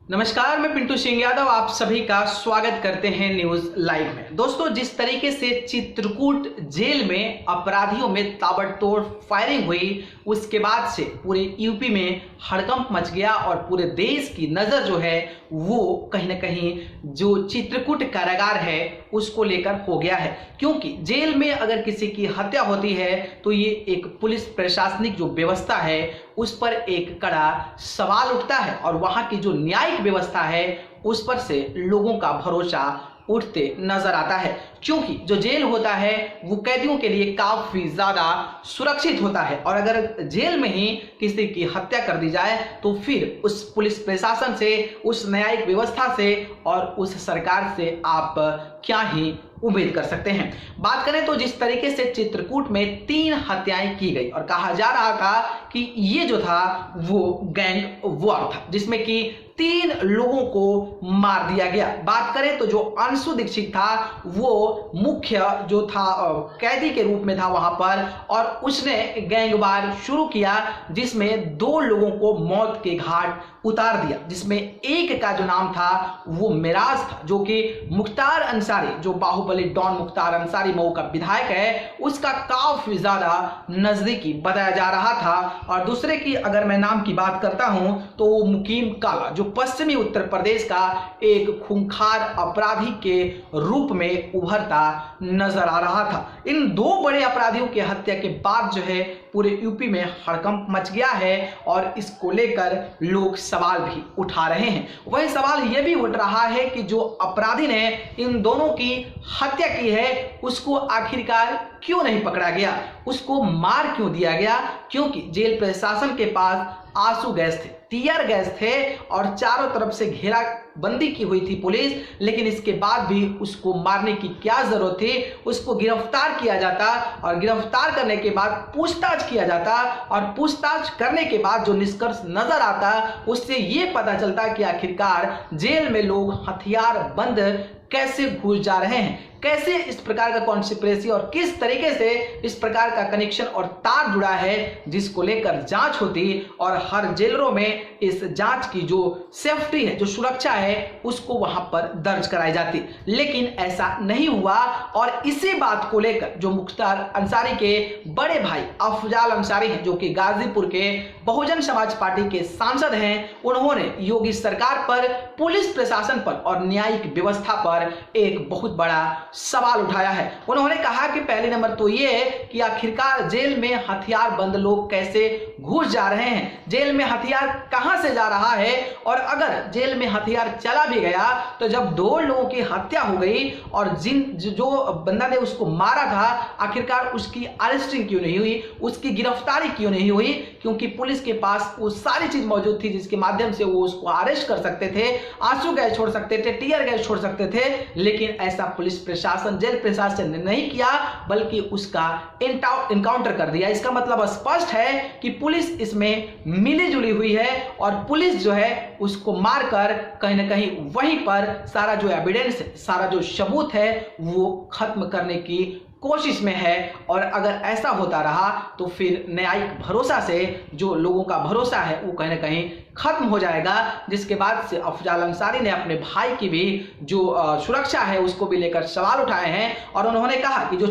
नमस्कार, मैं पिंटू सिंह यादव आप सभी का स्वागत करते हैं न्यूज लाइव में। दोस्तों, जिस तरीके से चित्रकूट जेल में अपराधियों में ताबड़तोड़ फायरिंग हुई, उसके बाद से पूरे यूपी में हड़कंप मच गया और पूरे देश की नजर जो है वो कहीं ना कहीं जो चित्रकूट कारागार है उसको लेकर हो गया है। क्योंकि जेल में अगर किसी की हत्या होती है तो ये एक पुलिस प्रशासनिक जो व्यवस्था है उस पर एक कड़ा सवाल उठता है और वहां की जो न्यायिक व्यवस्था है उस पर से लोगों का भरोसा उठते नजर आता है। क्योंकि जो जेल होता है वो कैदियों के लिए काफी ज्यादा सुरक्षित होता है और अगर जेल में ही किसी की हत्या कर दी जाए तो फिर उस पुलिस प्रशासन से, उस न्यायिक व्यवस्था से और उस सरकार से आप क्या ही उम्मीद कर सकते हैं। बात करें तो जिस तरीके से चित्रकूट में 3 हत्याएं की गई और कहा जा रहा था कि ये जो था वो गैंग वॉर था जिसमें कि 3 लोगों को मार दिया गया। बात करें तो जो अंशु दीक्षित था वो मुख्य जो था कैदी के रूप में था वहां पर और उसने गैंगवार शुरू किया जिसमें 2 लोगों को मौत के घाट उतार दिया, जिसमें एक का जो नाम था वो मिराज था जो कि मुख्तार अंसारी, जो बाहुबली डॉन मुख्तार अंसारी मऊ का विधायक है, उसका काफी ज्यादा नजदीकी बताया जा रहा था। और दूसरे की अगर मैं नाम की बात करता हूं तो वो मुकीम काला, जो पश्चिमी उत्तर प्रदेश का एक खूंखार अपराधी के रूप में उभरता नजर आ रहा था। इन 2 बड़े अपराधियों की हत्या के बाद जो है पूरे यूपी में हड़कंप मच गया है और इसको लेकर लोग सवाल भी उठा रहे हैं। वही सवाल यह भी उठ रहा है कि जो अपराधी ने इन दोनों की हत्या की है उसको आखिरकार क्यों नहीं पकड़ा गया, उसको मार क्यों दिया गया। क्योंकि जेल प्रशासन के पास आंसू गैस थे, टीयर गैस थे और चारों तरफ से घेराबंदी की हुई थी पुलिस, लेकिन इसके बाद भी उसको मारने की क्या जरूरत थी। उसको गिरफ्तार किया जाता और गिरफ्तार करने के बाद पूछताछ किया जाता और पूछताछ करने के बाद जो निष्कर्ष नजर आता उससे यह पता चलता कि आखिरकार जेल में लोग हथियार बंद कैसे घुस जा रहे हैं, कैसे इस प्रकार का कॉन्स्पिरेसी और किस तरीके से इस प्रकार का कनेक्शन और तार जुड़ा है जिसको लेकर जांच होती और हर जेलरों में इस जांच की जो सेफ्टी है, जो सुरक्षा है उसको वहां पर दर्ज कराई जाती। लेकिन ऐसा नहीं हुआ और इसी बात को लेकर जो मुख्तार अंसारी के बड़े भाई अफजाल अंसारी हैं जो कि गाजीपुर के बहुजन समाज पार्टी के सांसद हैं, उन्होंने योगी सरकार पर, पुलिस प्रशासन पर और न्यायिक व्यवस्था पर एक बहुत बड़ा सवाल उठाया है। उन्होंने कहा कि पहले नंबर तो ये है कि आखिरकार जेल में हथियार बंद लोग कैसे घुस जा रहे हैं, जेल में हथियार कहां से जा रहा है और अगर जेल में हथियार चला भी गया तो जब 2 लोगों की हत्या हो गई और जो बंदा ने उसको मारा था आखिरकार उसकी अरेस्टिंग क्यों नहीं हुई, उसकी गिरफ्तारी क्यों नहीं हुई। क्योंकि पुलिस के पास वो सारी चीज मौजूद थी जिसके माध्यम से वो उसको अरेस्ट कर सकते थे, आंसू गैस छोड़ सकते थे, टीयर गैस छोड़ सकते थे, लेकिन ऐसा पुलिस प्रशासन, जेल प्रशासन ने नहीं किया बल्कि उसका एनकाउंटर कर दिया। इसका मतलब स्पष्ट है कि पुलिस इसमें मिली जुली हुई है और पुलिस जो है उसको मारकर कहीं ना कहीं वहीं पर सारा जो एविडेंस है, सारा जो सबूत है वो खत्म करने की कोशिश में है। और अगर ऐसा होता रहा तो फिर न्यायिक भरोसा से जो लोगों का भरोसा है वो कहीं ना कहीं खत्म हो जाएगा, जिसके बाद से अफजाल अंसारी ने अपने भाई की भी जो सुरक्षा है उसको भी लेकर सवाल उठाए हैं और उन्होंने कहा कि जो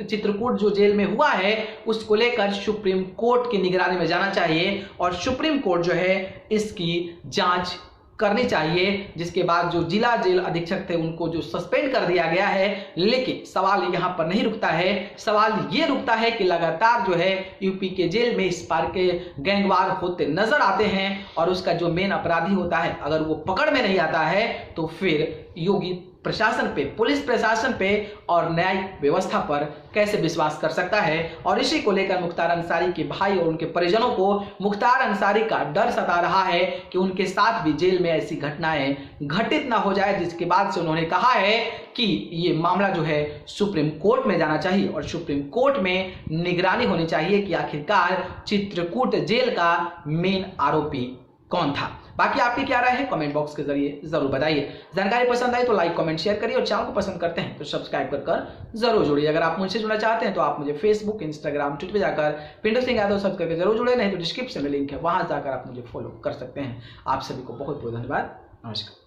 चित्रकूट जो जेल में हुआ है उसको लेकर सुप्रीम कोर्ट की निगरानी में जाना चाहिए और सुप्रीम कोर्ट जो है इसकी जांच करनी चाहिए। जिसके बाद जो जिला जेल अधीक्षक थे उनको जो सस्पेंड कर दिया गया है। लेकिन सवाल यहां पर नहीं रुकता है, सवाल ये रुकता है कि लगातार जो है यूपी के जेल में इस पार के गैंगवार होते नजर आते हैं और उसका जो मेन अपराधी होता है अगर वो पकड़ में नहीं आता है तो फिर योगी प्रशासन पे, पुलिस प्रशासन पे और न्यायिक व्यवस्था पर कैसे विश्वास कर सकता है। और इसी को लेकर मुख्तार अंसारी के भाई और उनके परिजनों को मुख्तार अंसारी का डर सता रहा है कि उनके साथ भी जेल में ऐसी घटनाएं घटित ना हो जाए, जिसके बाद से उन्होंने कहा है कि ये मामला जो है सुप्रीम कोर्ट में जाना चाहिए और सुप्रीम कोर्ट में निगरानी होनी चाहिए कि आखिरकार चित्रकूट जेल का मेन आरोपी कौन था। बाकी आपकी क्या राय है कमेंट बॉक्स के जरिए जरूर बताइए। जानकारी पसंद आई तो लाइक कमेंट शेयर करिए और चैनल को पसंद करते हैं तो सब्सक्राइब कर जरूर जुड़िए। अगर आप मुझसे जुड़ना चाहते हैं तो आप मुझे फेसबुक, इंस्टाग्राम, ट्विटर पे जाकर पिंटू सिंह यादव सर्च करके जरूर जुड़े, नहीं तो डिस्क्रिप्शन में लिंक है वहां जाकर आप मुझे फॉलो कर सकते हैं। आप सभी को बहुत बहुत धन्यवाद। नमस्कार।